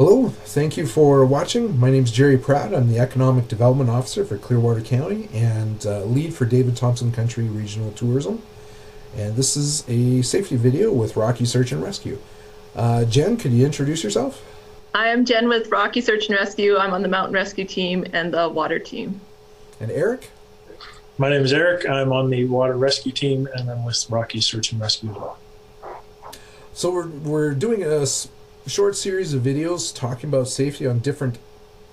Hello, thank you for watching. My name is Jerry Pratt. I'm the Economic Development Officer for Clearwater County and lead for David Thompson Country Regional Tourism. And this is a safety video with Rocky Search and Rescue. Jen, could you introduce yourself? I am Jen with Rocky Search and Rescue. I'm on the mountain rescue team and the water team. And Eric? My name is Eric. I'm on the water rescue team and I'm with Rocky Search and Rescue as well. So we're doing a short series of videos talking about safety on different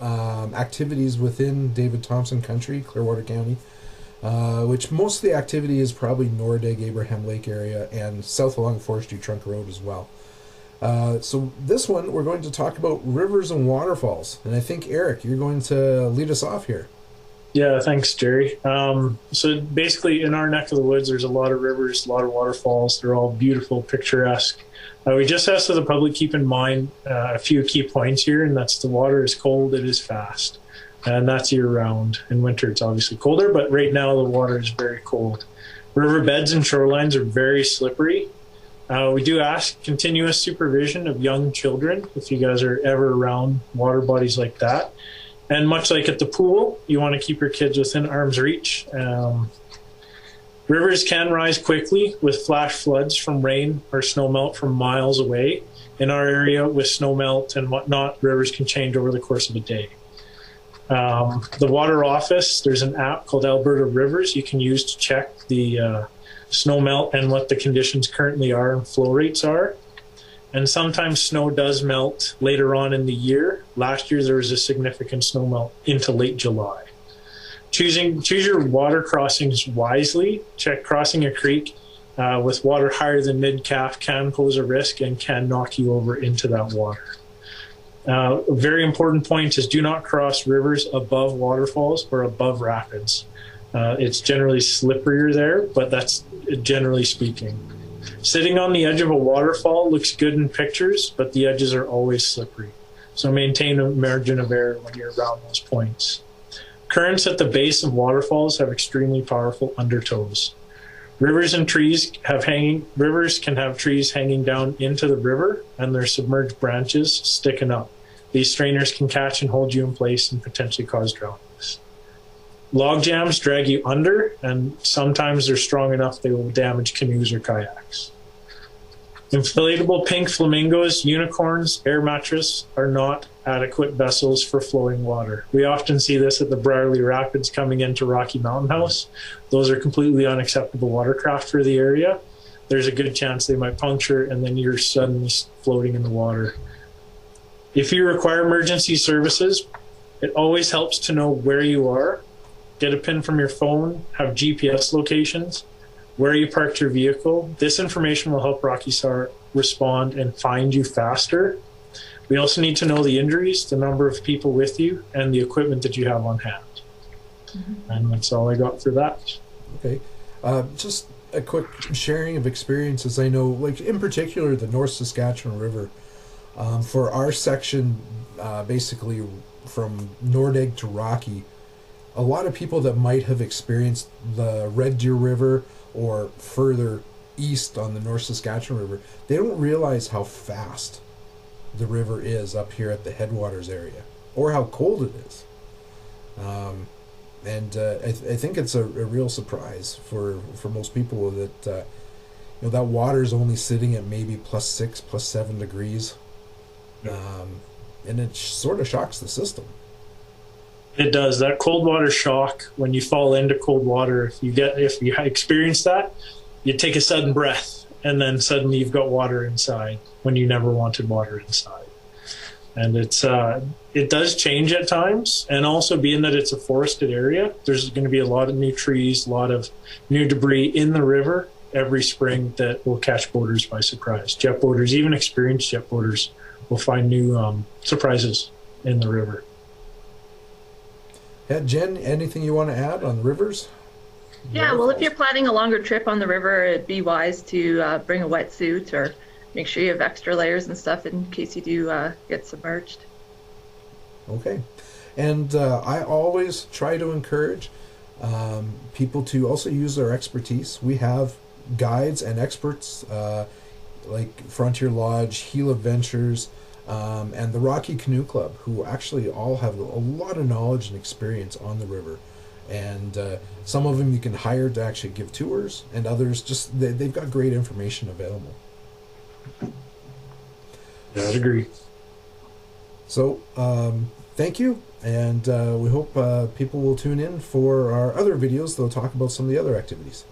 activities within David Thompson Country, Clearwater County, which most of the activity is probably Nordegg, Abraham Lake area, and south along Forestry Trunk Road as well. So this one, we're going to talk about rivers and waterfalls. And I think, Eric, you're going to lead us off here. Yeah, thanks, Jerry. So basically in our neck of the woods, there's a lot of rivers, a lot of waterfalls. They're all beautiful, picturesque. We just ask the public keep in mind a few key points here, and that's the water is cold, it is fast. And that's year round. In winter, it's obviously colder, but right now the water is very cold. River beds and shorelines are very slippery. We do ask continuous supervision of young children if you guys are ever around water bodies like that. And much like at the pool, you want to keep your kids within arm's reach. Rivers can rise quickly with flash floods from rain or snowmelt from miles away. In our area with snowmelt and whatnot, rivers can change over the course of a day. The water office, there's an app called Alberta Rivers you can use to check the snowmelt and what the conditions currently are and flow rates are. And sometimes snow does melt later on in the year. Last year there was a significant snowmelt into late July. Choose your water crossings wisely. Check crossing a creek with water higher than mid-calf can pose a risk and can knock you over into that water. A very important point is do not cross rivers above waterfalls or above rapids. It's generally slipperier there, but that's generally speaking. Sitting on the edge of a waterfall looks good in pictures, but the edges are always slippery. So maintain a margin of error when you're around those points. Currents at the base of waterfalls have extremely powerful undertows. Rivers can have trees hanging down into the river and their submerged branches sticking up. These strainers can catch and hold you in place and potentially cause drownings. Log jams drag you under, and sometimes they're strong enough they will damage canoes or kayaks. Inflatable pink flamingos, unicorns, air mattress are not adequate vessels for flowing water. We often see this at the Brierley Rapids coming into Rocky Mountain House. Those are completely unacceptable watercraft for the area. There's a good chance they might puncture and then you're suddenly floating in the water. If you require emergency services, it always helps to know where you are. Get a pin from your phone, have GPS locations, where you parked your vehicle. This information will help Rocky SAR respond and find you faster. We also need to know the injuries, the number of people with you, and the equipment that you have on hand. Mm-hmm. And that's all I got for that. Okay. Just a quick sharing of experiences. I know, like in particular, the North Saskatchewan River. For our section, basically from Nordegg to Rocky, a lot of people that might have experienced the Red Deer River or further east on the North Saskatchewan River, they don't realize how fast the river is up here at the headwaters area or how cold it is. I think it's a real surprise for most people that that water is only sitting at maybe +6, +7 degrees. And it sort of shocks the system. It does. That cold water shock, when you fall into cold water, if you experience that, you take a sudden breath and then suddenly you've got water inside when you never wanted water inside. And it does change at times. And also being that it's a forested area, there's going to be a lot of new trees, a lot of new debris in the river every spring that will catch boaters by surprise. Jet boaters, even experienced jet boaters, will find new surprises in the river. Yeah, Jen, anything you want to add on the rivers? Yeah, well, if you're planning a longer trip on the river, it'd be wise to bring a wetsuit or make sure you have extra layers and stuff in case you do get submerged. Okay. And I always try to encourage people to also use their expertise. We have guides and experts like Frontier Lodge, Gila Ventures, and the Rocky Canoe Club, who actually all have a lot of knowledge and experience on the river. And some of them you can hire to actually give tours, and others just they've got great information available. Yeah, I'd agree. So thank you, and we hope people will tune in for our other videos. They'll talk about some of the other activities.